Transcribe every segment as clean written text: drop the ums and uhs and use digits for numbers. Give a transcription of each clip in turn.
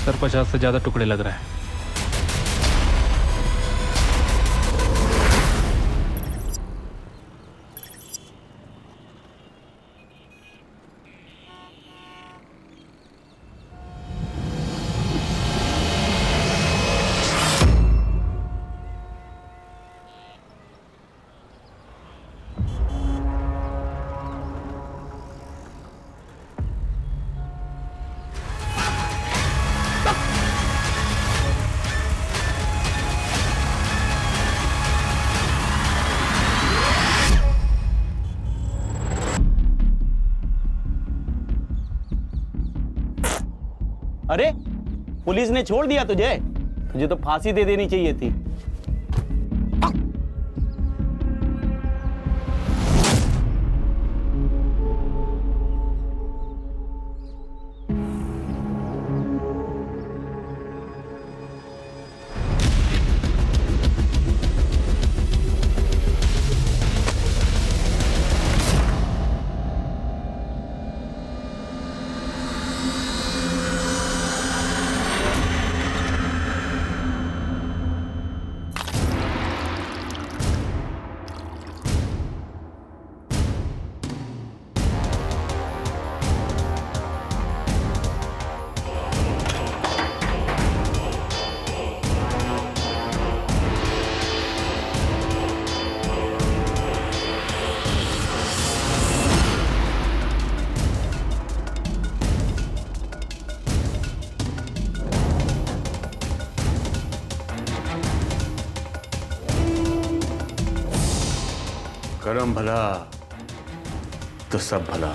70-50 से ज्यादा टुकड़े लग रहे हैं। अरे पुलिस ने छोड़ दिया तुझे? तुझे तो फांसी दे देनी चाहिए थी। करम भला तो सब भला।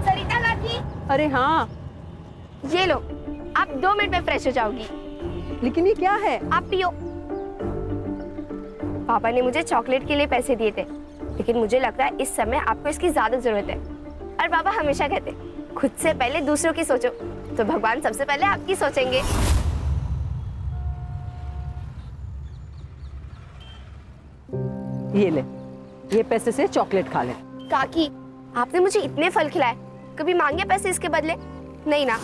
सरिता काकी, अरे हाँ, ये लो, आप 2 मिनट में फ्रेश हो जाओगी। लेकिन ये क्या है? आप पियो। पापा ने मुझे चॉकलेट के लिए पैसे दिए थे, लेकिन मुझे लगता है इस समय आपको इसकी ज्यादा जरूरत है। और पापा हमेशा कहते खुद से पहले दूसरों की सोचो, तो भगवान सबसे पहले आपकी सोचेंगे। ये ले, ये पैसे से चॉकलेट खा ले। काकी, आपने मुझे इतने फल खिलाए, कभी मांगे पैसे इसके बदले? नहीं ना।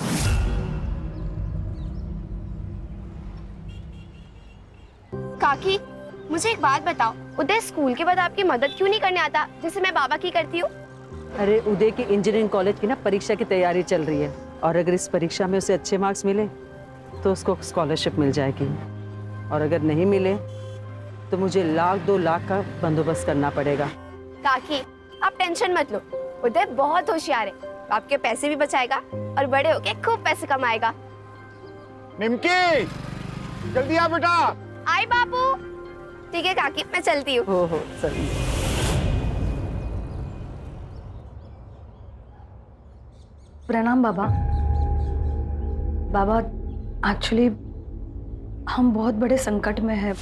काकी, मुझे एक बात बताओ, उदय स्कूल के बाद आपकी मदद क्यों नहीं करने आता जैसे मैं बाबा की करती हूँ? अरे उदय की इंजीनियरिंग कॉलेज की ना परीक्षा की तैयारी चल रही है, और अगर इस परीक्षा में उसे अच्छे मार्क्स मिले तो उसको स्कॉलरशिप मिल जाएगी, और अगर नहीं मिले तो मुझे 1-2 लाख का बंदोबस्त करना पड़ेगा। काकी, आप टेंशन मत लो, उदय बहुत होशियार है, आपके पैसे भी बचाएगा और बड़े होके खूब पैसे कमाएगा। निमकी, जल्दी आ बेटा। आई बाबू। ठीक है काकी, मैं चलती हूँ। हो चलिए। प्रणाम बाबा। बाबा, एक्चुअली हम बहुत बड़े संकट में हैं।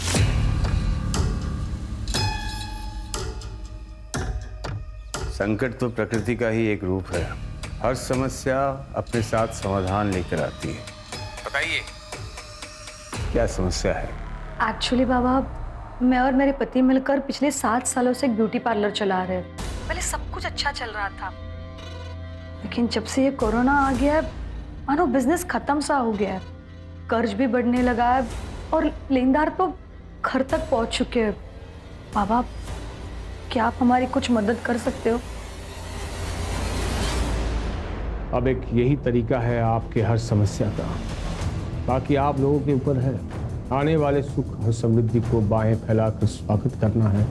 संकट तो प्रकृति का ही एक रूप है। हर समस्या अपने साथ समाधान लेकर आती है। बताइए, क्या समस्या है? एक्चुअली बाबा, मैं और मेरे पति मिलकर पिछले 7 सालों से एक ब्यूटी पार्लर चला रहे हैं। पहले सब कुछ अच्छा चल रहा था, लेकिन जब से ये कोरोना आ गया है, मानो बिजनेस खत्म सा हो गया है। कर्ज भी बढ़ने लगा है और लेनदार तो घर तक पहुंच चुके हैं। बाबा, क्या आप हमारी कुछ मदद कर सकते हो? अब एक यही तरीका है आपके हर समस्या का, बाकी आप लोगों के ऊपर है। आने वाले सुख और समृद्धि को बाहें फैलाकर स्वागत करना है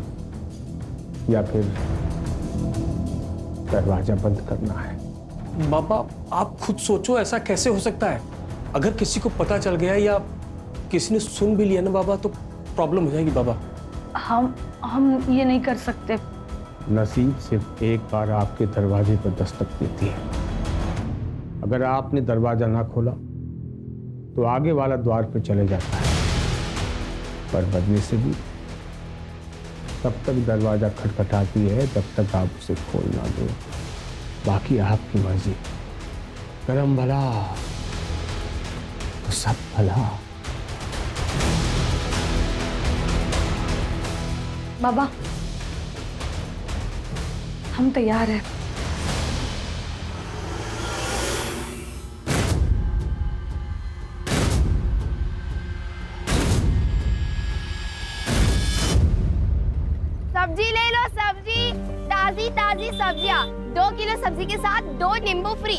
या फिर दरवाजा बंद करना है। बाबा, आप खुद सोचो, ऐसा कैसे हो सकता है? अगर किसी को पता चल गया या किसी ने सुन भी लिया ना बाबा, तो प्रॉब्लम हो जाएगी बाबा। हम ये नहीं कर सकते। नसीब सिर्फ एक बार आपके दरवाजे पर दस्तक देती है। अगर आपने दरवाजा ना खोला तो आगे वाला द्वार पर चले जाता है, पर बदले से भी तब तक दरवाजा खटखटाती है जब तक आप उसे खोल ना दो। बाकी आपकी मर्जी। करम भला तो सब भला। बाबा, हम तैयार हैं। सब्जी ले लो, सब्जी, ताजी ताजी सब्जियाँ। 2 किलो सब्जी के साथ 2 नींबू फ्री,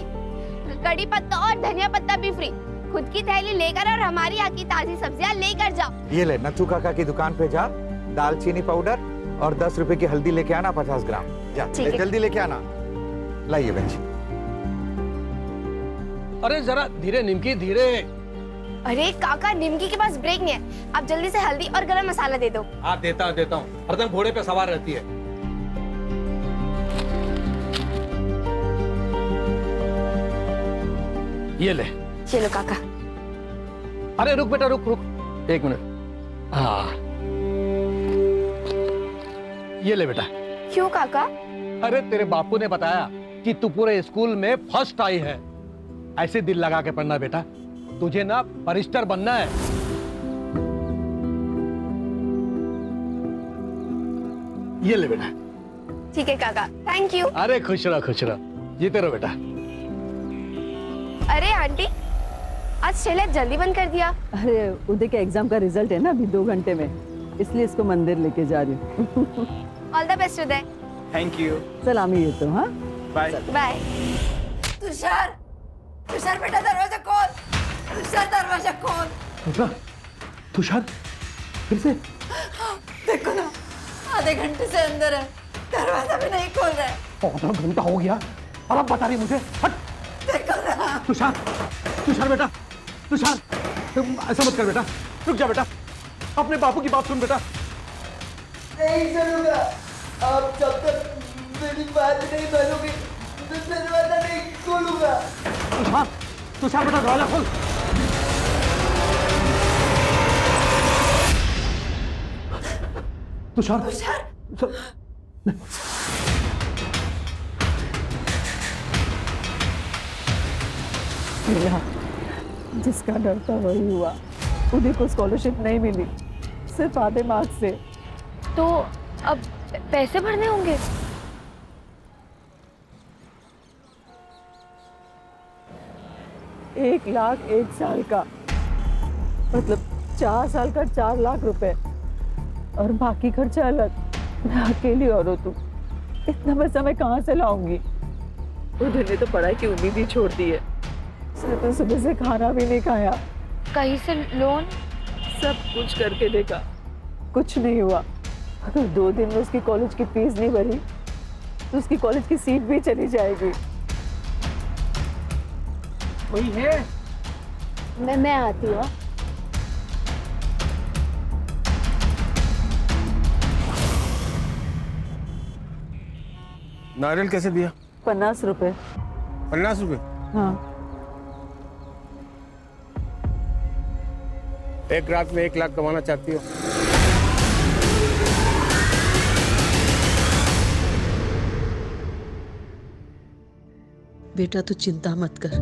कड़ी पत्ता और धनिया पत्ता भी फ्री। खुद की थैली लेकर और हमारी यहाँ की ताजी सब्जियाँ लेकर जाओ। ये ले, नथु काका की दुकान पे जा, दालचीनी पाउडर और 10 रुपए की हल्दी लेके आना 50 ग्राम। जा जल्दी लेके आना। लाइए बेंच। अरे जरा धीरे निमकी, धीरे। अरे काका, निमकी के पास ब्रेक नहीं है। आप जल्दी से हल्दी और गरम मसाला दे दो। हाँ देता हूँ। हरदम घोड़े पे सवार रहती है। ये ले। चलो काका। अरे रुक बेटा, रुक। 1 मिनट। हाँ, ये ले बेटा। क्यों काका? अरे तेरे बापू ने बताया कि तू पूरे स्कूल में फर्स्ट आई है। ऐसे दिल लगा के पढ़ना बेटा, तुझे ना बैरिस्टर बनना है। ये ले बेटा। ठीक है काका, थैंक यू। अरे खुश रहो, जीते रहो बेटा। अरे आंटी, आज ठेला जल्दी बंद कर दिया। अरे उदय के एग्जाम का रिजल्ट है ना अभी 2 घंटे में, इसलिए इसको मंदिर लेके जा रही हूँ। All the best Uday. Thank you. सलामी ये तो। हाँ, बाय बाय। तुषार, तुषार बेटा दरवाजा खोल। तुषार दरवाजा खोल। तुषार फिर से? देखो ना, आधे घंटे से अंदर है, दरवाजा भी नहीं खोल रहा है। आधा घंटा हो गया और अब बता रही मुझे? हट। देखो ना। तुषार बेटा, तुषार ऐसा मत कर बेटा, रुक जा बेटा, अपने बापू की बात सुन बेटा। नहीं सुनूंगा। आप जब तक मेरी बात नहीं मानोगे, मैं दरवाजा नहीं खोलूंगा। तुषार बेटा दरवाजा खोल। तुषार। जिसका डर था वही हुआ। उदय को स्कॉलरशिप नहीं मिली, सिर्फ आधे मार्क्स से। तो अब पैसे भरने होंगे। $1,00,000 1 साल का, मतलब 4 साल का 4 लाख रुपए, और बाकी खर्चा अलग। मैं अकेली औरत हूँ, इतना पैसा मैं कहाँ से लाऊंगी? उदय ने तो पढ़ाई की उम्मीद ही छोड़ दी है। तो सुबह से खाना भी नहीं खाया। कहीं से लोन? सब कुछ करके देखा, कुछ नहीं हुआ। अगर 2 दिन में उसकी कॉलेज की फीस नहीं भरी तो उसकी कॉलेज की सीट भी चली जाएगी। कोई है? मैं आती हूँ। नारियल कैसे दिया? 50 रुपए। 50 रुपए? हाँ। एक रात में 1 लाख कमाना चाहती हो? बेटा तू चिंता मत कर,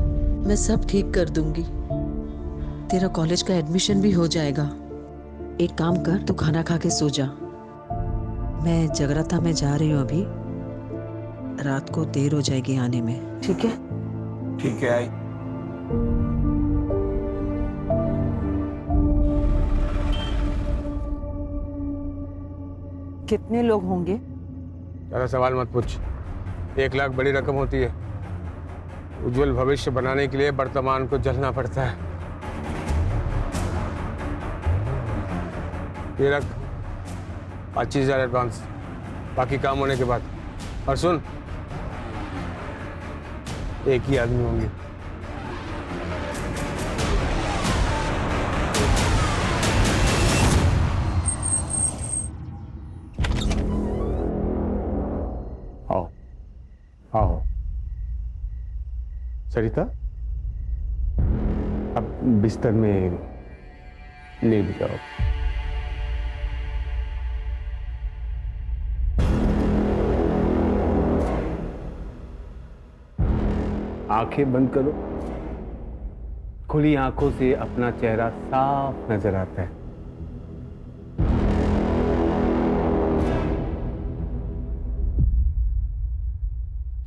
मैं सब ठीक कर दूंगी। तेरा कॉलेज का एडमिशन भी हो जाएगा। एक काम कर, तू खाना खा के सो जा। मैं जगराता में जा रही हूँ अभी, रात को देर हो जाएगी आने में। ठीक है? ठीक है। आई। कितने लोग होंगे? ज़्यादा सवाल मत पूछ। 1 लाख बड़ी रकम होती है। उज्जवल भविष्य बनाने के लिए वर्तमान को जलना पड़ता है। ये रख 25,000 एडवांस, बाकी काम होने के बाद। और सुन, एक ही आदमी होंगे। आओ आओ सरिता, अब बिस्तर में लेट जाओ। आंखें बंद करो। खुली आंखों से अपना चेहरा साफ नजर आता है।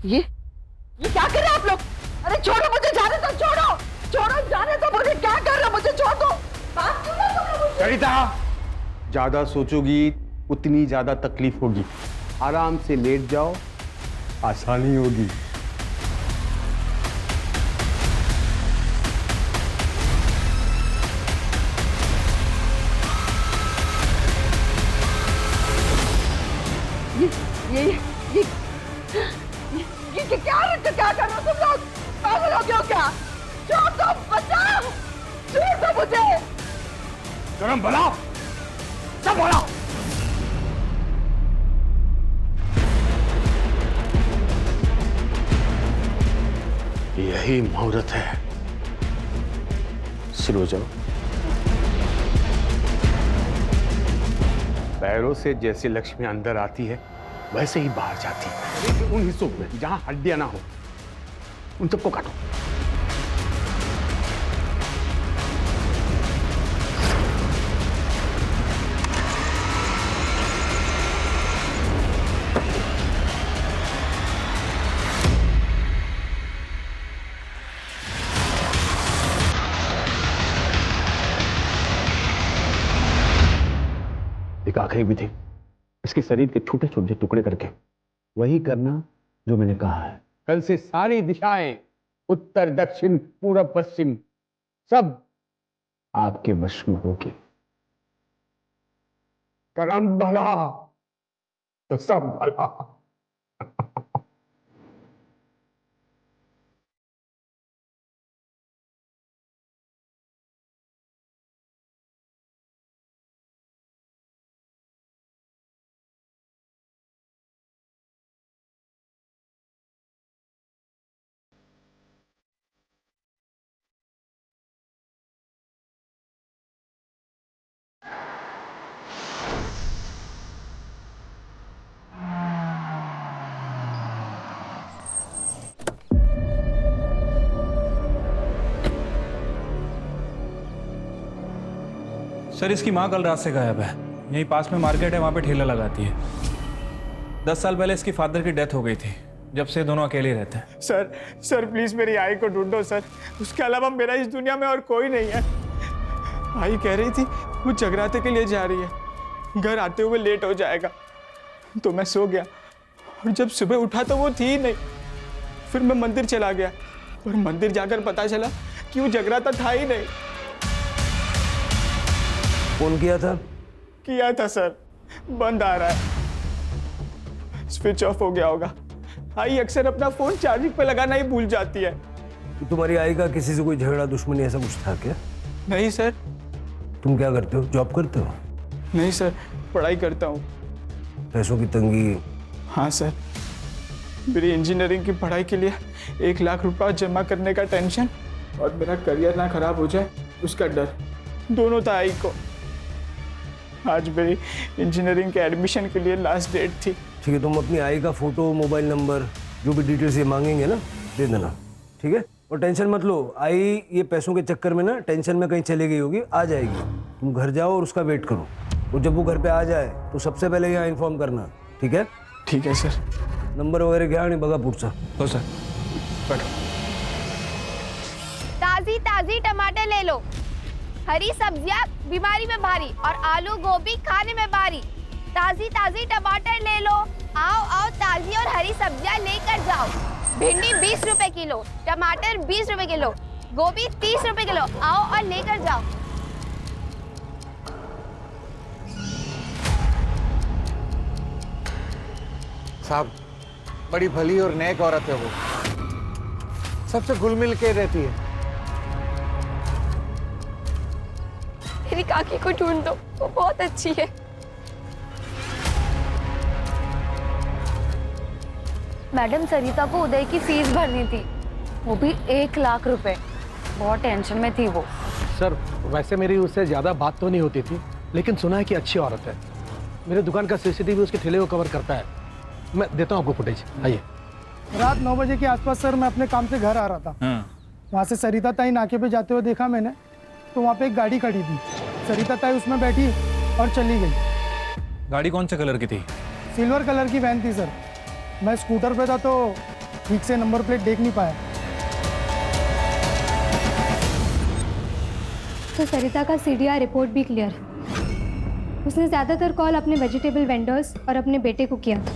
ये क्या कर रहे हैं आप लोग? अरे छोड़ो मुझे, जाने दो, छोड़ो छोड़ो, जाने दो मुझे, क्या कर रहे हो? मुझे छोड़ दो, बात क्यों नहीं कर रहे मुझे? सरिता, ज्यादा सोचोगी उतनी ज्यादा तकलीफ होगी। आराम से लेट जाओ, आसानी होगी। ये क्या कर रहे हो तुम लोग? पागल हो गए हो क्या? छोड़ दो, बचाओ, छोड़ दो मुझे। गरम भला, सब भला। यही मुहूर्त है। शुरू हो जाओ। पैरों से जैसे लक्ष्मी अंदर आती है वैसे ही बाहर जाती है। उन हिस्सों में जहां हड्डियां ना हो उन सबको काटो। एक आखिरी विधि, इसके शरीर के छोटे छोटे टुकड़े करके वही करना जो मैंने कहा है। कल से सारी दिशाएं, उत्तर दक्षिण पूर्व पश्चिम, सब आपके वश में होगी। करम भला तो सब भला। सर, इसकी माँ कल रात से गायब है। यहीं पास में मार्केट है, वहाँ पे ठेला लगाती है। 10 साल पहले इसकी फादर की डेथ हो गई थी, जब से दोनों अकेले रहते हैं। सर प्लीज मेरी आई को ढूंढो सर, उसके अलावा मेरा इस दुनिया में और कोई नहीं है। आई कह रही थी वो जगराते के लिए जा रही है, घर आते हुए लेट हो जाएगा, तो मैं सो गया और जब सुबह उठा तो वो थी ही नहीं। फिर मैं मंदिर चला गया और मंदिर जाकर पता चला कि वो जगराता था ही नहीं। फोन किया था? किया था सर, बंद आ रहा है, स्विच ऑफ हो गया होगा। आई अक्सर अपना फोन चार्जिंग पे लगाना ही भूल जाती है। तुम्हारी आई का किसी से कोई झगड़ा दुश्मनी ऐसा कुछ था क्या? नहीं सर। तुम क्या करते हो, जॉब करते हो? नहीं सर, पढ़ाई करता हूँ। पैसों की तंगी? हाँ सर, मेरी इंजीनियरिंग की पढ़ाई के लिए 1 लाख रुपया जमा करने का टेंशन और मेरा करियर ना खराब हो जाए उसका डर, दोनों था आई को। आज मेरी इंजीनियरिंग के एडमिशन के लिए लास्ट डेट थी। ठीक है, तुम अपनी आई का फोटो, मोबाइल नंबर, जो भी डिटेल्स ये मांगेंगे ना, दे देना, ठीक है? और टेंशन मत लो, आई ये पैसों के चक्कर में ना टेंशन में कहीं चली गई होगी, आ जाएगी। तुम घर जाओ और उसका वेट करो, और जब वो घर पे आ जाए तो सबसे पहले यहाँ इन्फॉर्म करना, ठीक है? ठीक है सर। नंबर वगैरह घ्या आणि बघा पुढचा. हो सर. ताजी ताजी टमाटर ले लो, हरी सब्जियां बीमारी में भारी और आलू गोभी खाने में भारी। ताजी ताजी टमाटर ले लो, आओ आओ ताजी और हरी सब्जियां लेकर जाओ। भिंडी 20 रुपए किलो, टमाटर 20 रुपए किलो, गोभी 30 रुपए किलो, आओ और लेकर जाओ। साहब, बड़ी भली और नेक औरत है वो, सबसे घुल मिल के रहती है। मेरी काकी को ढूंढ दो, वो बहुत अच्छी है। मैडम, सरिता को उदय की फीस भरनी थी, वो भी 1 लाख रुपए। बहुत टेंशन में थी वो। सर, वैसे मेरी उससे ज्यादा बात तो नहीं होती थी, लेकिन सुना है कि अच्छी औरत है। मेरे दुकान का सीसीटीवी उसके ठेले को कवर करता है। मैं देता हूँ आपको फुटेज, आइए। रात 9 बजे के आसपास सर मैं अपने काम से घर आ रहा था। वहाँ से सरिता ताई नाके पे जाते हुए देखा मैंने, तो वहाँ पे एक गाड़ी खड़ी थी। सरिता ताई उसमें बैठी और चली गई। गाड़ी कौन से कलर की थी? सिल्वर कलर की वैन थी सर। मैं स्कूटर पे था तो ठीक से नंबर प्लेट देख नहीं पाया। तो सरिता का सीडीआर रिपोर्ट भी क्लियर है। उसने ज़्यादातर कॉल अपने वेजिटेबल वेंडर्स और अपने बेटे को किया था।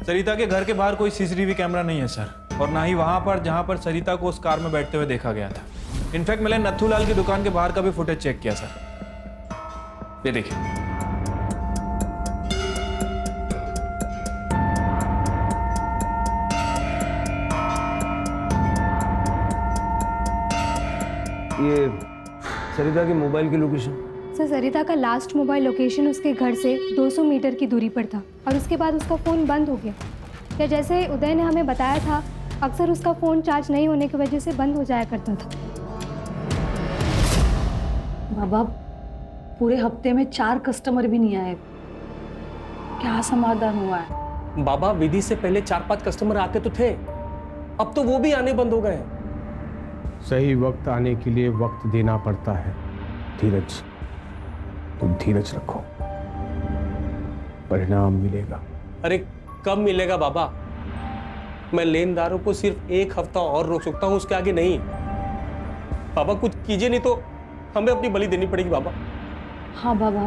सरिता के घर के बाहर कोई सीसीटीवी कैमरा नहीं है सर, और ना ही वहां पर जहां पर सरिता को उस कार में बैठते हुए देखा गया था। इनफैक्ट मैंने नथुलाल की दुकान के बाहर का भी फुटेज चेक किया सर। ये देखिए। ये सरिता के मोबाइल की लोकेशन। सर सरिता का लास्ट मोबाइल लोकेशन उसके घर से 200 मीटर की दूरी पर था और उसके बाद उसका फ़ोन बंद हो गया। या जैसे उदय ने हमें बताया था, अक्सर उसका फ़ोन चार्ज नहीं होने की वजह से बंद हो जाया करता था। बाबा, पूरे हफ्ते में 4 कस्टमर भी नहीं आए, क्या समाधान हुआ है? बाबा, विधि से पहले 4-5 कस्टमर आते तो थे, अब तो वो भी आने बंद हो गए। सही वक्त आने के लिए वक्त देना पड़ता है। धीरज, तुम धीरज रखो, परिणाम मिलेगा। अरे कब मिलेगा बाबा? मैं लेनदारों को सिर्फ 1 हफ्ता और रोक सकता हूं, उसके आगे नहीं। बाबा कुछ कीजिए, नहीं तो हमें अपनी बलि देनी पड़ेगी बाबा। हाँ बाबा,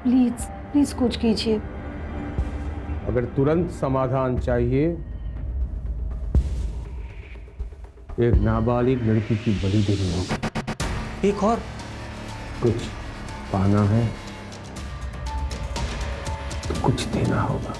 प्लीज प्लीज कुछ कीजिए। अगर तुरंत समाधान चाहिए, एक नाबालिग लड़की की बलि देनी होगी। एक और कुछ पाना है तो कुछ देना होगा।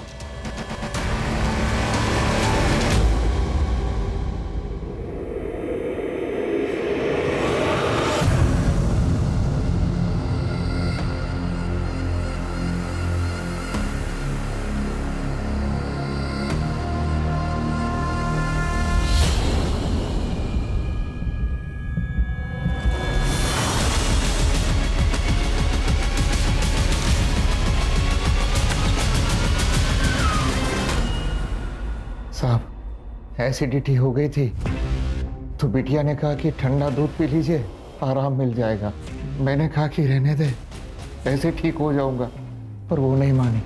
साहब, एसिडिटी हो गई थी तो बिटिया ने कहा कि ठंडा दूध पी लीजिए, आराम मिल जाएगा। मैंने कहा कि रहने दे, ऐसे ठीक हो जाऊंगा, पर वो नहीं मानी।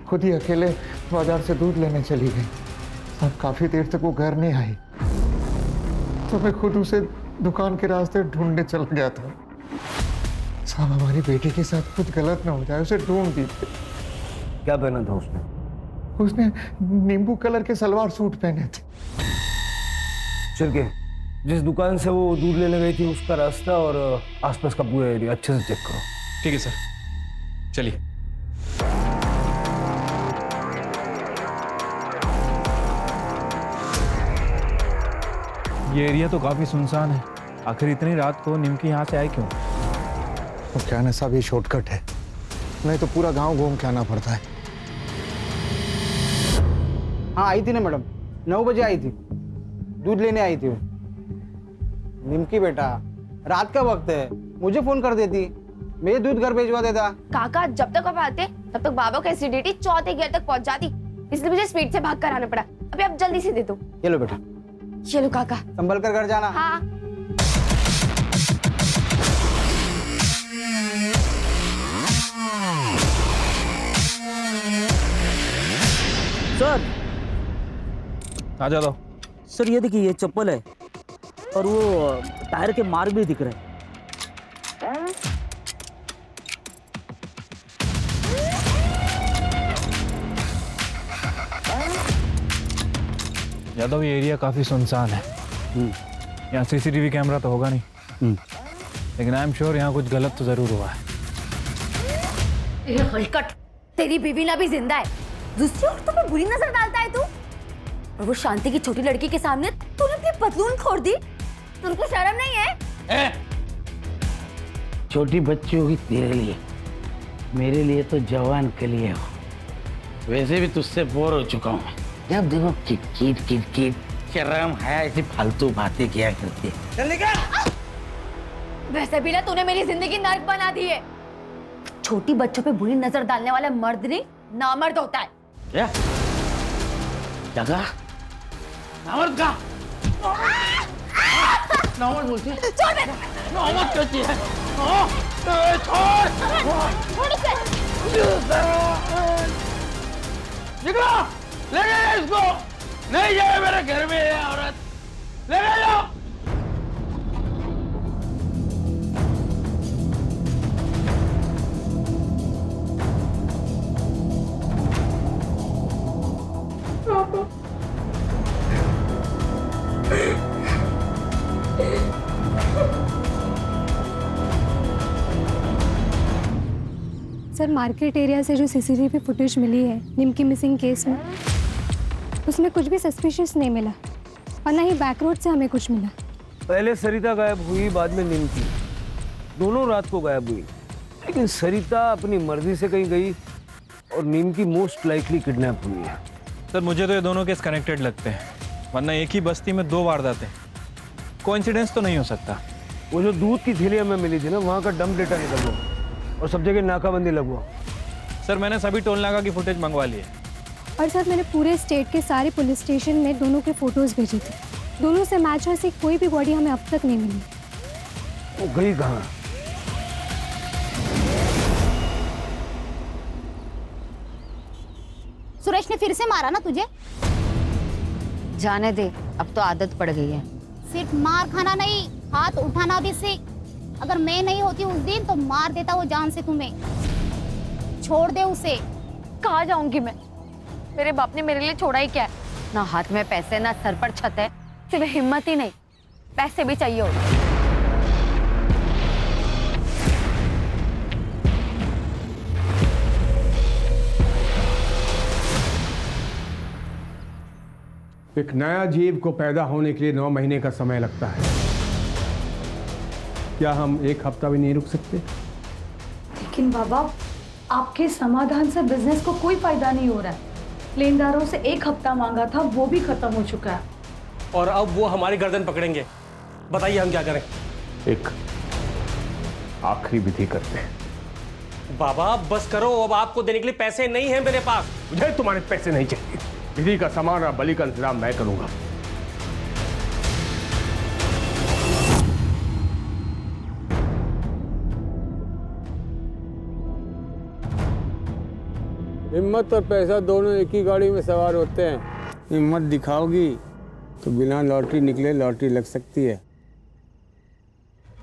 खुद ही अकेले बाजार से दूध लेने चली गई। अब काफी देर तक वो घर नहीं आई, तो मैं खुद उसे दुकान के रास्ते ढूंढने चला गया था। साहब, हमारी बेटी के साथ कुछ गलत ना हो जाए, उसे ढूंढ दीजिए। क्या पहना था उसने? उसने नींबू कलर के सलवार सूट पहने थे। चल के जिस दुकान से वो दूध लेने गई थी उसका रास्ता और आसपास का पूरा एरिया अच्छे से चेक करो। ठीक है सर, चलिए। ये एरिया तो काफी सुनसान है। आखिर इतनी रात को निमकी यहाँ से आए क्यों? तो क्या ना साहब, ये शॉर्टकट है, नहीं तो पूरा गांव घूम के आना पड़ता है। हाँ आई थी ना मैडम, 9 बजे आई थी, दूध लेने आई थी वो। निमकी बेटा, रात का वक्त है, मुझे फोन कर देती, मैं दूध घर भेजवा देता। काका जब तक आप आते तब तक बाबा की एसिडिटी 4थे गियर तक पहुंच जाती, इसलिए मुझे स्पीड से भाग कर आना पड़ा। अभी आप जल्दी से दे दो। चलो बेटा, चलो काका, संभल कर घर जाना। हाँ। सर आ जाओ। सर ये देखिए, ये चप्पल है और वो टायर के मार्क भी दिख रहे हैं। यादव, ये एरिया काफी सुनसान है। यहाँ सीसीटीवी कैमरा तो होगा नहीं, लेकिन आई एम श्योर यहाँ कुछ गलत तो जरूर हुआ है। हलकट, तेरी बीवी ना भी जिंदा है, दूसरी औरतों पे बुरी नजर डालता है तू। और वो शांति की छोटी लड़की के सामने तूने अपनी पतलून खोल दी, तुमको शर्म नहीं है? छोटी बच्ची होगी तेरे लिए, मेरे लिए तो जवान के लिए हो। वैसे भी तुझसे बोर हो चुका हूँ। जब देखो किट किट शर्म है, ऐसी फालतू बातें किया करती है। चल निकल। वैसे भी ना तूने मेरी जिंदगी नर्क बना दी है। छोटी बच्चों पे बुरी नजर डालने वाला मर्द नहीं, नामर्द होता है। क्या जगह नामर्द का नामर्द बोलती है? छोड़ मेरे, नामर्द कहती है। छोड़ इसे। निकलो। ले गए इसको, नहीं जाए मेरे घर में ये औरत, ले गए लो। सर मार्केट एरिया से जो सीसीटीवी फुटेज मिली है निमकी मिसिंग केस में, उसमें कुछ भी सस्पिशियस नहीं मिला और ना ही बैक रोड से हमें कुछ मिला। पहले सरिता गायब हुई, बाद में निमकी, दोनों रात को गायब हुई। लेकिन सरिता अपनी मर्जी से कहीं गई और निमकी मोस्ट लाइकली किडनैप हुई है। सर मुझे तो ये दोनों केस कनेक्टेड लगते हैं, वरना एक ही बस्ती में 2 वारदातें, कोइंसिडेंस तो नहीं हो सकता। वो जो दूध की थैलियां में मिली थी ना, वहाँ का डंप डेटा निकलवा और सब जगह नाकाबंदी लगवा। सर मैंने सभी टोल नाका की फुटेज मंगवा ली है। और सर मैंने पूरे स्टेट के सारे पुलिस स्टेशन में दोनों के फोटोज भेजे थे, दोनों से मैच ऐसी कोई भी बॉडी हमें अब तक नहीं मिली। वो गई कहाँ? सुरेश ने फिर से मारा ना तुझे? जाने दे, अब तो आदत पड़ गई है। सिर्फ मार खाना नहीं, हाथ उठाना भी सीख। अगर मैं नहीं होती उस दिन तो मार देता वो जान से तुम्हें। छोड़ दे उसे। कहाँ जाऊंगी मैं? मेरे बाप ने मेरे लिए छोड़ा ही क्या है? ना हाथ में पैसे, ना सर पर छत है, सिर्फ हिम्मत ही नहीं, पैसे भी चाहिए होते। एक नया जीव को पैदा होने के लिए 9 महीने का समय लगता है। क्या हम 1 हफ्ता भी नहीं रुक सकते? लेकिन बाबा, आपके समाधान से बिजनेस को कोई फायदा नहीं हो रहा है। लेनदारों से 1 हफ्ता मांगा था, वो भी खत्म हो चुका है। और अब वो हमारी गर्दन पकड़ेंगे। बताइए हम क्या करें? एक आखिरी विधि करते हैं। बाबा बस करो, अब आपको देने के लिए पैसे नहीं हैं मेरे पास। मुझे तुम्हारे पैसे नहीं चाहिए। विधि का सामान और बलि का इंतजाम मैं करूंगा। हिम्मत और पैसा दोनों एक ही गाड़ी में सवार होते हैं। हिम्मत दिखाओगी तो बिना लॉटरी निकले लॉटरी लग सकती है।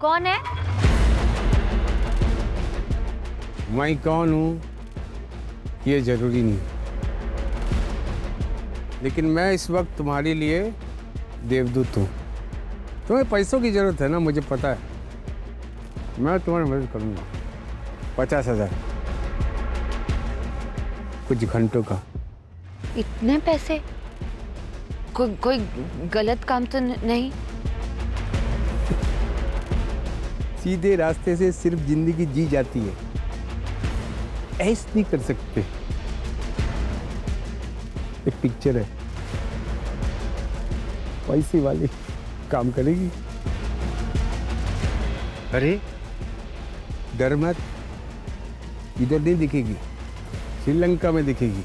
कौन है? मैं कौन हूँ ये जरूरी नहीं, लेकिन मैं इस वक्त तुम्हारे लिए देवदूत हूँ। तुम्हें पैसों की जरूरत है ना, मुझे पता है। मैं तुम्हारी मदद करूँगा। 50,000 कुछ घंटों का। इतने पैसे? कोई गलत काम तो नहीं? सीधे रास्ते से सिर्फ जिंदगी जी जाती है, ऐसे नहीं कर सकते। एक पिक्चर है, पैसे वाली काम करेगी। अरे डर मत, इधर नहीं दिखेगी, श्रीलंका में दिखेगी।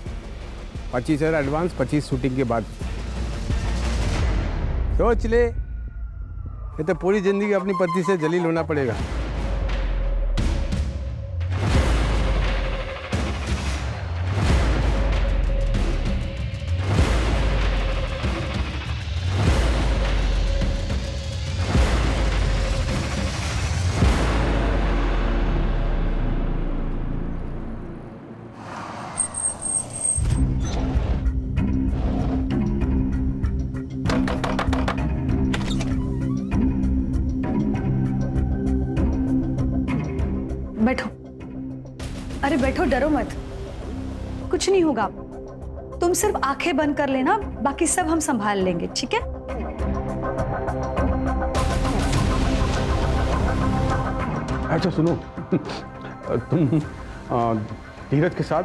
25,000 एडवांस, 25 शूटिंग के बाद। सोच ले, ये तो पूरी जिंदगी अपनी पत्नी से जलील होना पड़ेगा। बैठो। अरे बैठो, डरो मत, कुछ नहीं होगा। तुम सिर्फ आंखें बंद कर लेना, बाकी सब हम संभाल लेंगे, ठीक है? अच्छा सुनो, तुम धीरज के साथ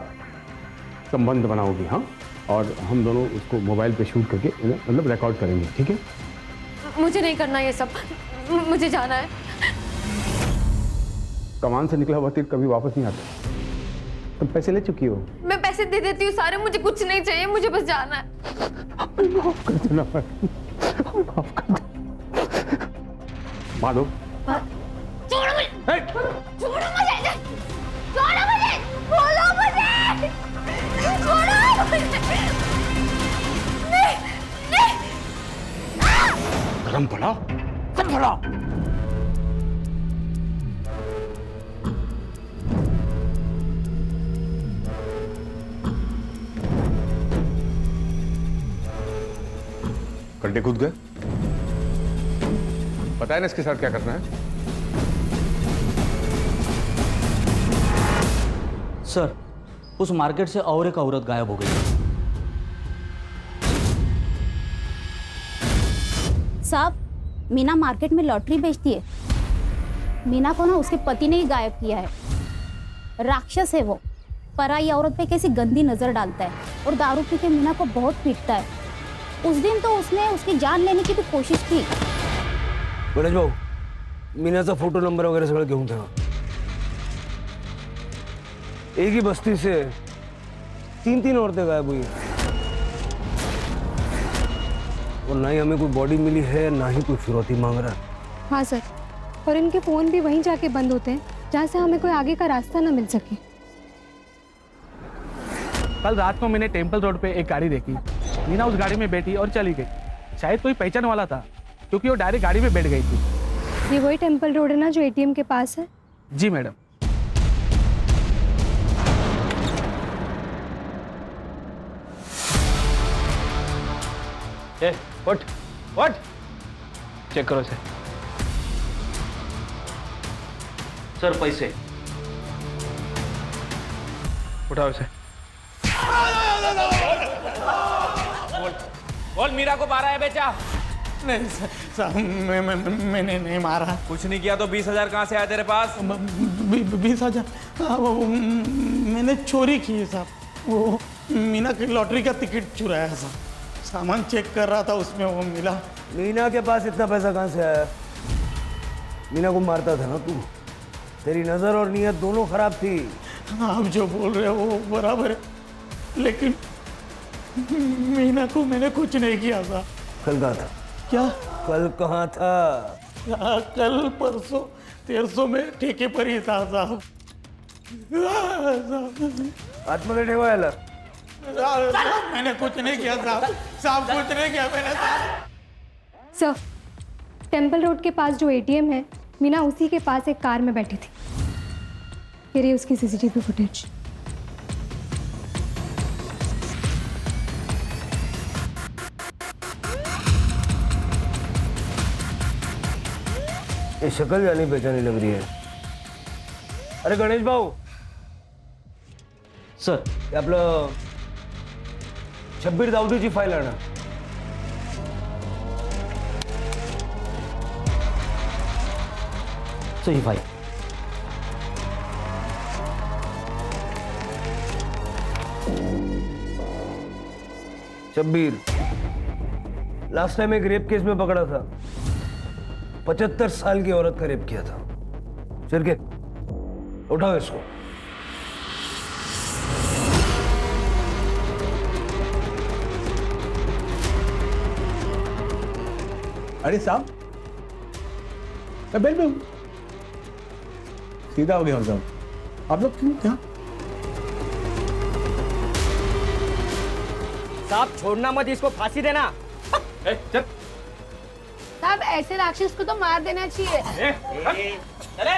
संबंध बनाओगी, हाँ? और हम दोनों उसको मोबाइल पे शूट करके मतलब रिकॉर्ड करेंगे, ठीक है? मुझे नहीं करना ये सब, मुझे जाना है। कमान से निकला हुआ तीर कभी वापस नहीं आता। तुम पैसे ले चुकी हो। मैं पैसे दे देती हूँ सारे, मुझे कुछ नहीं चाहिए, मुझे बस जाना है। माफ कर देना, माफ कर दे। माधव, छोड़ो मुझे, छोड़ो मुझे, छोड़ो मुझे, बोलो मुझे, छोड़ो मुझे। शर्म भला, सब भला। गड्ढे कूद गए। पता है ना इसके साथ क्या करना है? सर, उस मार्केट से और एक औरत गायब हो गई। साहब, मीना मार्केट में लॉटरी बेचती है। मीना को ना उसके पति ने ही गायब किया है। राक्षस है वो, पराई औरत पे कैसी गंदी नजर डालता है और दारू पी के मीना को बहुत पीटता है। उस दिन तो उसने उसकी जान लेने की भी कोशिश की। गणेश भाऊ, मीनाचा फोटो नंबर वगैरह सगळं घेऊन ठेवा। एक ही बस्ती से 3 औरतें गायब हुई हैं। और ना ही हमें कोई बॉडी मिली है, ना ही कोई फिरौती मांग रहा है। हाँ सर, और इनके फ़ोन भी वहीं जाके बंद होते हैं जहाँ से हमें कोई आगे का रास्ता ना मिल सके। कल रात को मैंने टेम्पल रोड पे एक गाड़ी देखी। मीना उस गाड़ी में बैठी और चली गई। शायद कोई पहचान वाला था, क्योंकि वो डायरेक्ट गाड़ी में बैठ गई थी। ये वही टेम्पल रोड है ना जो एटीएम के पास है? जी मैडम। व्हाट चेक करो इसे। सर, पैसे उठाओ इसे। बोल, मीरा को 12 है बेचा? नहीं सर, मैंने नहीं मारा। कुछ नहीं किया तो 20,000 कहाँ से आया तेरे पास? 20,000 वो मैंने चोरी की है साहब। वो मीना की लॉटरी का टिकट चुराया है साहब। सामान चेक कर रहा था, उसमें वो मिला। मीना के पास इतना पैसा कहाँ से आया? मीना को मारता था ना तू। तेरी नजर और नीयत दोनों खराब थी। आप जो बोल रहे हो वो बराबर है, लेकिन मीना को मैंने कुछ नहीं किया था। कल कहाँ था? क्या? कल कहाँ था? कल परसों 1300 में ठेके पर ही था साहब। आतमध्ये ठेवायला मैंने कुछ नहीं किया साहब, कुछ नहीं किया मैंने। सर, टेम्पल रोड के पास जो एटीएम है, मीना उसी के पास एक कार में बैठी थी। ये रही उसकी सीसीटीवी फुटेज। ये शक्ल जानी पहचानी लग रही है। अरे गणेश भाऊ, सर, ये आपलं शब्बीर दाऊदीची फाईल आणा। सही फाइल। शब्बीर लास्ट टाइम एक रेप केस में पकड़ा था। 75 साल की औरत का रेप किया था। चल के उठाओ इसको। अरे साहब, बेल में हूं। सीधा हो गया साहब। आप लोग क्यों क्या? साहब, छोड़ना मत इसको, फांसी देना। चल। साहब, ऐसे राक्षस को तो मार देना चाहिए। अरे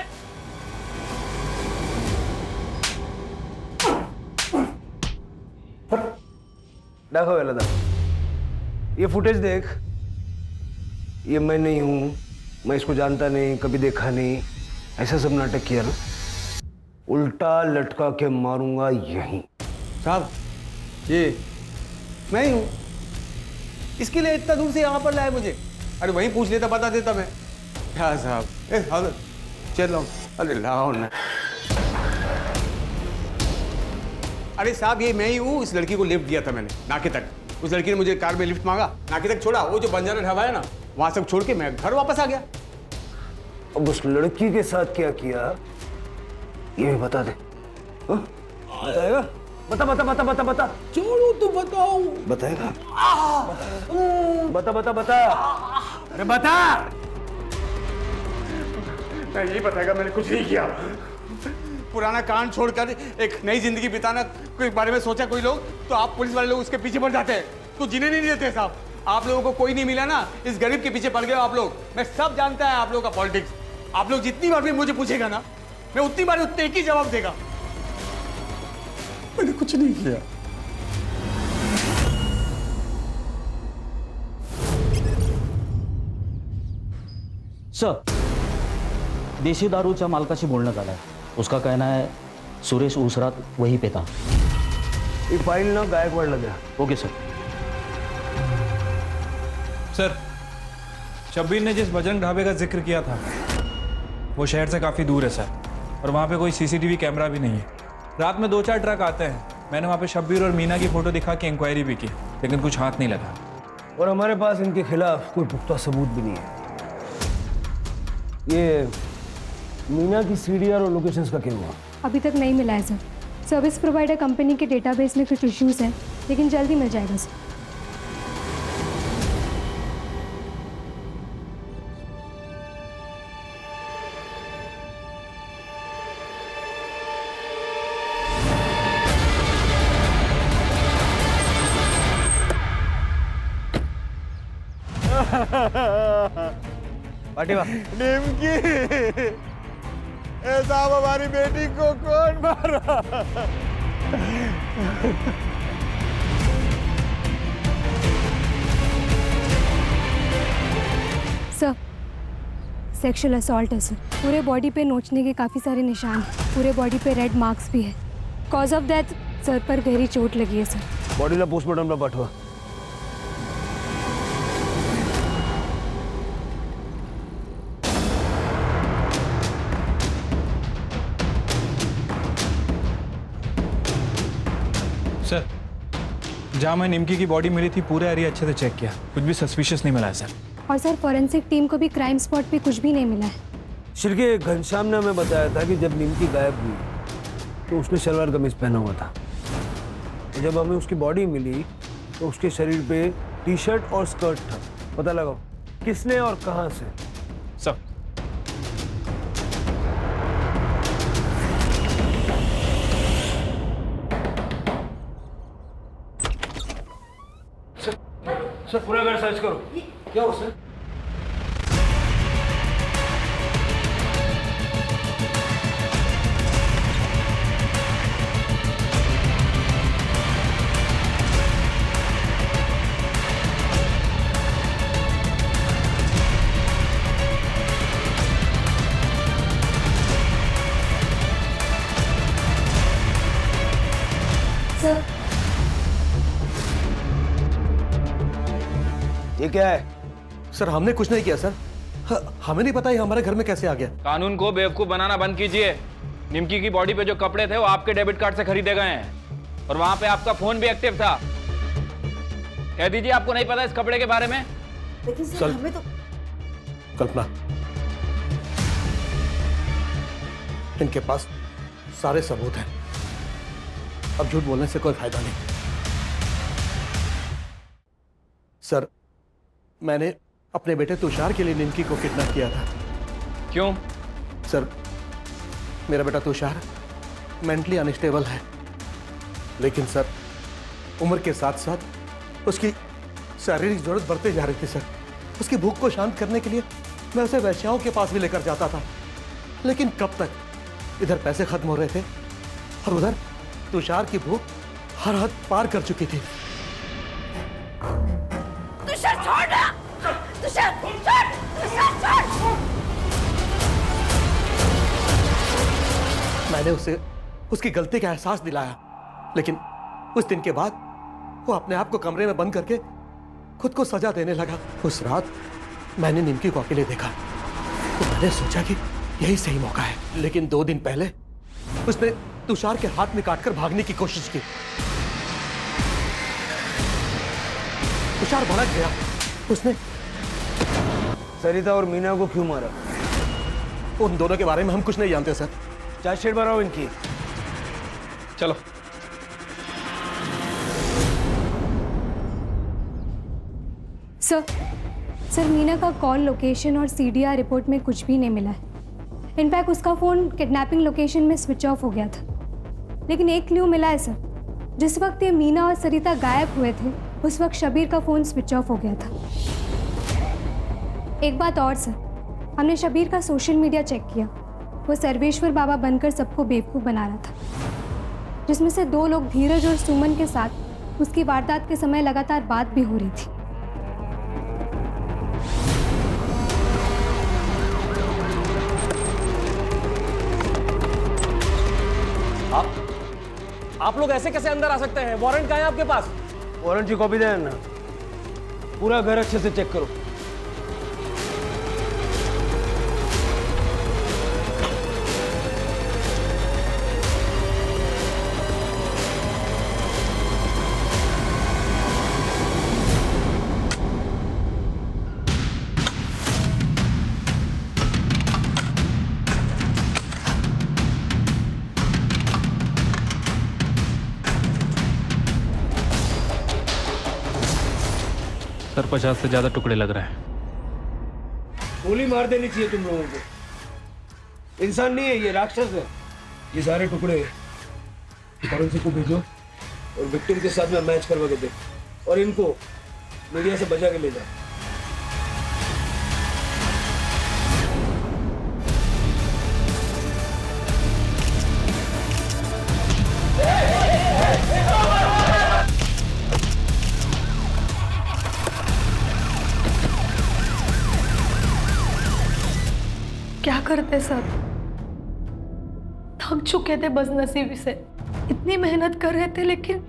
दाखव याला दाखव। ये फुटेज देख। ये मैं नहीं हूं, मैं इसको जानता नहीं, कभी देखा नहीं, ऐसा सब नाटक किया ना, उल्टा लटका के मारूंगा यहीं। साहब, ये मैं ही हूँ। इसके लिए इतना दूर से यहाँ पर लाए मुझे। अरे वहीं पूछ लेता, बता देता मैं। क्या साहब, चल लाओ। अरे लाओ ना। अरे साहब, ये मैं ही हूँ। इस लड़की को लिफ्ट दिया था मैंने नाके तक। उस लड़की ने मुझे कार में लिफ्ट मांगा, नाके तक छोड़ा। वो जो बंजारा ढाबा है ना, वहां सब छोड़ के मैं घर वापस आ गया। अब उस लड़की के साथ क्या किया ये भी बता दे। हाँ? बताएगा? बता बता बता बता बता। छोड़ो तो बताओ। बताएगा? बता बता बता। अरे बता। नहीं बताएगा, मैंने कुछ नहीं किया। पुराना कांड छोड़कर एक नई जिंदगी बिताना के बारे में सोचा कोई लोग, तो आप पुलिस वाले लोग उसके पीछे पड़ जाते हैं, तो जीने नहीं देते साहब। आप लोगों को कोई नहीं मिला ना, इस गरीब के पीछे पड़ गए हो आप लोग। मैं सब जानता है आप लोगों का पॉलिटिक्स। आप लोग जितनी बार भी मुझे पूछेगा ना, मैं उतनी बार उतने एक ही जवाब देगा, मैंने कुछ नहीं किया। सर, देशी दारूच्या मालकाशी बोलणं झालंय. उसका कहना है सुरेश उस रात वहीं पे था. ये फाइल ना गायकवाड़ लगा. Okay sir. सर, शब्बीर ने जिस बजरंग ढाबे का जिक्र किया था वो शहर से काफ़ी दूर है सर, और वहाँ पे कोई सीसीटीवी कैमरा भी नहीं है. रात में 2-4 ट्रक आते हैं. मैंने वहाँ पे शब्बीर और मीना की फ़ोटो दिखा के इंक्वायरी भी की, लेकिन कुछ हाथ नहीं लगा. और हमारे पास इनके खिलाफ कोई पुख्ता सबूत भी नहीं है. ये मीना की सीडीआर और लोकेशंस का क्या हुआ? अभी तक नहीं मिला है सर. सर्विस प्रोवाइडर कंपनी के डेटाबेस में कुछ इश्यूज हैं, लेकिन जल्दी मिल जाएगा सर. पाटिवा निमकी, ए साहब हमारी बेटी को कौन मारा? सर, सेक्सुअल असॉल्ट है सर. पूरे बॉडी पे नोचने के काफ़ी सारे निशान हैं. पूरे बॉडी पे रेड मार्क्स भी है. कॉज ऑफ डेथ सर पर गहरी चोट लगी है सर. बॉडीला पोस्टमॉर्टमला पाठवा. सर, जहाँ मैं निमकी की बॉडी मिली थी पूरा एरिया अच्छे से चेक किया, कुछ भी सस्पिशियस नहीं मिला है सर. और सर फॉरेंसिक टीम को भी क्राइम स्पॉट पे कुछ भी नहीं मिला है. शिरके घनश्याम ने हमें बताया था कि जब निमकी गायब हुई तो उसने सलवार कमीज पहना हुआ था. जब हमें उसकी बॉडी मिली तो उसके शरीर पे टी शर्ट और स्कर्ट था. पता लगाओ किसने और कहाँ से. सब सर पूरा घर सर्च करो. क्या हो सर? सर, ये क्या है? सर हमने कुछ नहीं किया सर. हमें नहीं पता ये हमारे घर में कैसे आ गया. कानून को बेवकूफ बनाना बंद कीजिए. निमकी की बॉडी पे जो कपड़े थे वो आपके डेबिट कार्ड से खरीदे गए हैं, और वहां पे आपका फोन भी एक्टिव था. कह दीजिए आपको नहीं पता इस कपड़े के बारे में. लेकिन सर हमें तो कल्पना, इनके पास सारे सबूत हैं. अब झूठ बोलने से कोई फायदा नहीं. सर, मैंने अपने बेटे तुषार के लिए निमकी को किडनैप किया था. क्यों? सर, मेरा बेटा तुषार मेंटली अनस्टेबल है, लेकिन सर उम्र के साथ साथ उसकी शारीरिक जरूरत बढ़ती जा रही थी. सर, उसकी भूख को शांत करने के लिए मैं उसे वैश्याओं के पास भी लेकर जाता था, लेकिन कब तक. इधर पैसे खत्म हो रहे थे और उधर तुषार की भूख हर हद पार कर चुकी थी. तुषार छोड़ ना! तुषार छोड़! तुषार छोड़! मैंने उसे उसकी गलती का एहसास दिलाया, लेकिन उस दिन के बाद वो अपने आप को कमरे में बंद करके खुद को सजा देने लगा. उस रात मैंने निमकी को अकेले देखा तो मैंने सोचा कि यही सही मौका है, लेकिन 2 दिन पहले उसने तुषार के हाथ में काटकर भागने की कोशिश की. तुषार भड़क गया. उसने सरिता और मीना को क्यों मारा? उन दोनों के बारे में हम कुछ नहीं जानते सर. चार्जशीट बनाओ इनकी. चलो. सर मीना का कॉल लोकेशन और सीडीआर रिपोर्ट में कुछ भी नहीं मिला है. इनफैक्ट उसका फ़ोन किडनैपिंग लोकेशन में स्विच ऑफ हो गया था. लेकिन एक क्लू मिला है सर. जिस वक्त ये मीना और सरिता गायब हुए थे उस वक्त शबीर का फ़ोन स्विच ऑफ हो गया था। एक बात और सर, हमने शबीर का सोशल मीडिया चेक किया। वो सर्वेश्वर बाबा बनकर सबको बेवकूफ़ बना रहा था, जिसमें से 2 लोग धीरज और सुमन के साथ उसकी वारदात के समय लगातार बात भी हो रही थी। आप लोग ऐसे कैसे अंदर आ सकते हैं? वारंट कहाँ है आपके पास? वारंट की कॉपी दे ना। पूरा घर अच्छे से चेक करो। सर 50 से ज़्यादा टुकड़े लग रहे हैं। गोली मार देनी चाहिए तुम लोगों को। इंसान नहीं है ये, राक्षस है। ये सारे टुकड़े फॉरेंसिक को भेजो और विक्टिम के साथ में मैच करवा के दे, और इनको मीडिया से बचा के ले जाओ। क्या करते सब, थक चुके थे बस नसीब से। इतनी मेहनत कर रहे थे लेकिन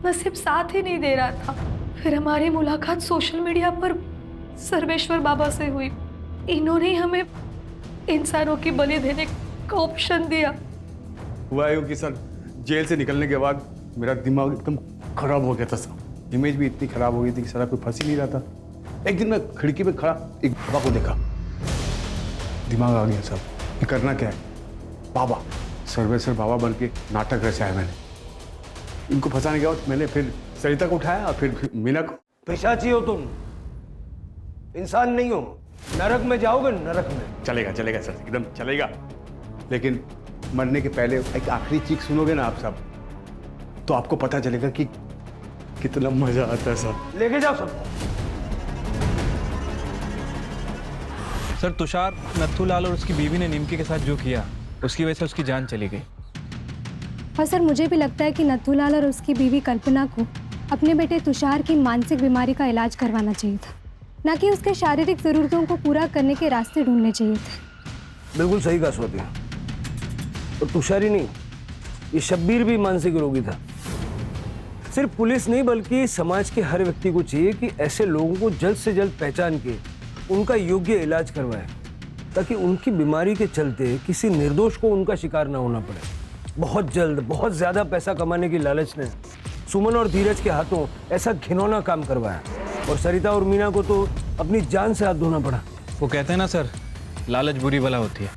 नसीब साथ ही नहीं दे रहा था। फिर हमारी मुलाकात सोशल मीडिया पर सर्वेश्वर बाबा से हुई। इन्होंने हमें इंसानों की बलि देने का ऑप्शन दिया। हुआ यूँ कि सर जेल से निकलने के बाद मेरा दिमाग एकदम खराब हो गया था सर। इमेज भी इतनी खराब हो गई थी कि सारा कोई फंस ही नहीं रहा था। एक दिन मैं खिड़की पे खड़ा एक बाबा को देखा, दिमाग आ गया साहब, ये करना क्या है। बाबा सर्वेश्वर बाबा बन के नाटक रचाया मैंने। इनको फंसाने के बाद मैंने फिर सरिता को उठाया और फिर मीना को। पिशाची हो तुम, इंसान नहीं हो। नरक में जाओगे, नरक में। चलेगा चलेगा सर, एकदम चलेगा। लेकिन मरने के पहले एक आखिरी चीख सुनोगे ना आप सब, तो आपको पता चलेगा कि कितना मजा आता है सर। लेके जाओ सब। सर तुषार, नथुलाल और उसकी बीवी ने निमकी के साथ जो किया उसकी वजह से उसकी जान चली गई। और सर मुझे भी लगता है कि नथुलाल और उसकी बीवी कल्पना को अपने बेटे तुषार की मानसिक बीमारी का इलाज करवाना चाहिए था, ना कि उसके शारीरिक ज़रूरतों को पूरा करने के रास्ते ढूंढने चाहिए थे। बिल्कुल सही कहा स्वाति। और तुषार ही नहीं, ये शब्बीर भी मानसिक रोगी था। सिर्फ पुलिस नहीं बल्कि समाज के हर व्यक्ति को चाहिए कि ऐसे लोगों को जल्द से जल्द पहचान के उनका योग्य इलाज करवाए, ताकि उनकी बीमारी के चलते किसी निर्दोष को उनका शिकार ना होना पड़े। बहुत जल्द बहुत ज़्यादा पैसा कमाने की लालच ने सुमन और धीरज के हाथों ऐसा घिनौना काम करवाया, और सरिता और मीना को तो अपनी जान से हाथ धोना पड़ा। वो कहते हैं ना सर, लालच बुरी बला होती है।